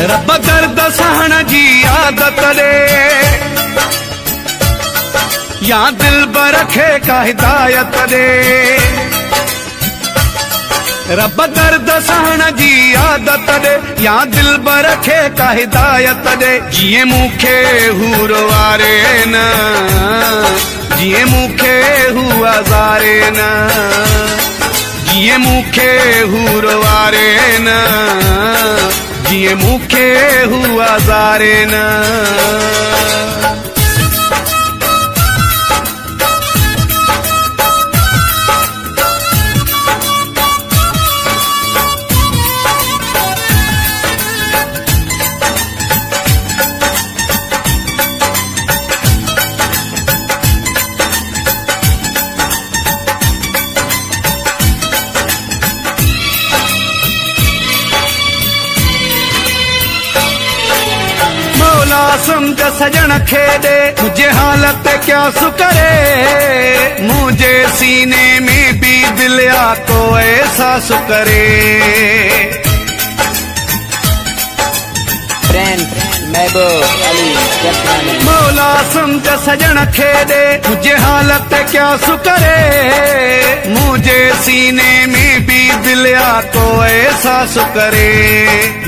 रब दर्द सहण जी आदत दे, या दिल बरखे का हिदायत दे। रब दर्द सहण जी आदत दे, या दिल बरखे का हिदायत दे। जिए मूंखे हूर वारे न, जिए मूंखे हू आज़ारे न, जिए मूंखे हूर वारे न, जिए मूंखे हू आज़ारे न। समझ सजन खेदे मुझे हालत क्या सुकरे, मुझे सीने में भी दिल को ऐसा सुकरे। मौला समझ सजन खेदे मुझे हालत क्या सुकरे, मुझे सीने में भी दिल को ऐसा सुकरे।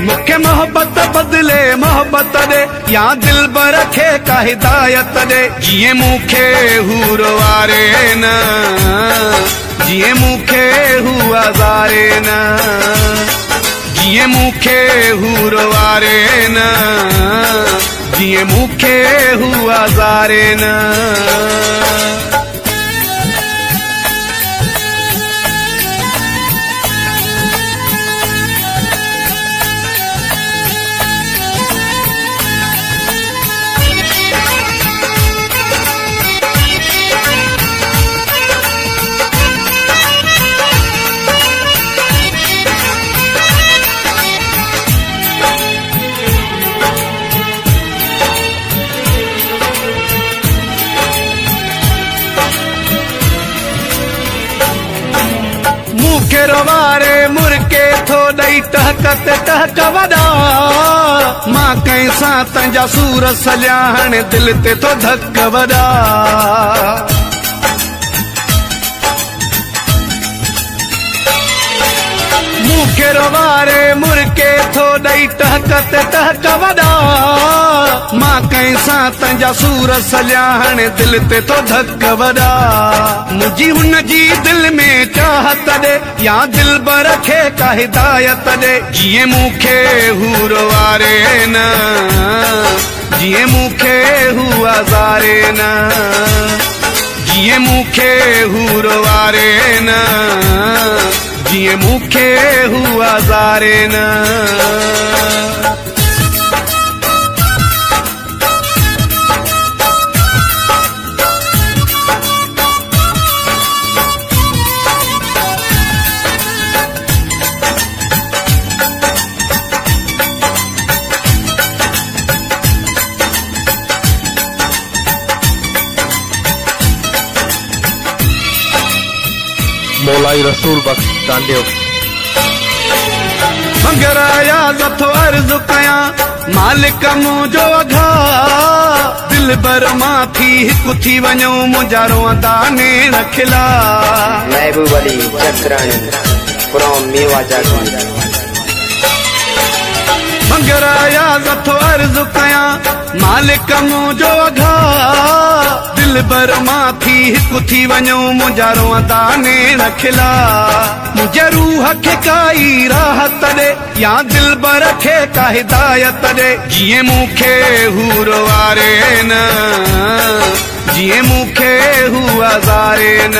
मुख्य मोहब्बत बदले मोहब्बत दे, या दिल बरखे का हिदायत दे। जिए मूंखे हूर वारे न, जिए मूंखे हू आज़ारे न, जिए मूंखे हूर वारे न, जिए मूंखे हू आज़ारे न। वारे मुरके थो दई टहकत टहक वदा, मां कैसा तंजा सूर सजाहण दिल ते तो धक वदा। मूंखे वारे मुरके थो दई टहकत टहक वदा, मां कैसा तंजा सूर सजाहण दिल ते तो धक वदा। मुझी हुन जी दिल में चाहत दे, या दिल बरखे का हिदायत दे। जिए मूंखे हूर वारे न, जिए मूंखे हू आज़ारे न, जिए मूंखे हूर वारे न, जिए मूंखे हू आज़ारे न। मौलाई रसूल बख्श डांडियो। मंगराया जथो अर्ज कया मालिक मुझो अघा, दिल बर माथी हिकु थी वञो मुंहिंजा दाने रखिला। महबूब अली चक्राणी फ्रॉम मेवा जागवान। मंगराया जथो अर्ज कया मालिक मुझो अघा, दिल बर माथी हिकु थी वञो मुंहिंजा दाने रखिला। मुंहिंजे रूह खे काई राहत दे, या दिल बर खे का हिदायत दे। जिए मूंखे हूर वारे न, जिए मूंखे हू आज़ारे न,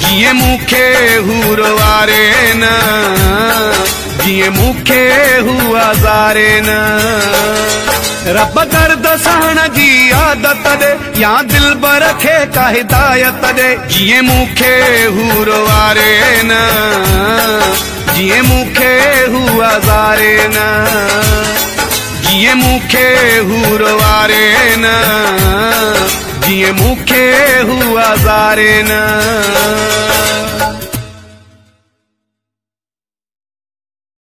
जिए मूंखे हूर वारे न, जिए मूंखे हू आज़ारे न। रब दर्द सहण जी आदत दे, या दिल बरखे का हिदायत दे। जिए मूंखे हूर वारे न, जिए मूंखे हू आज़ारे न, जिए मूंखे हूर वारे न, जिए मूंखे हू आज़ारे न।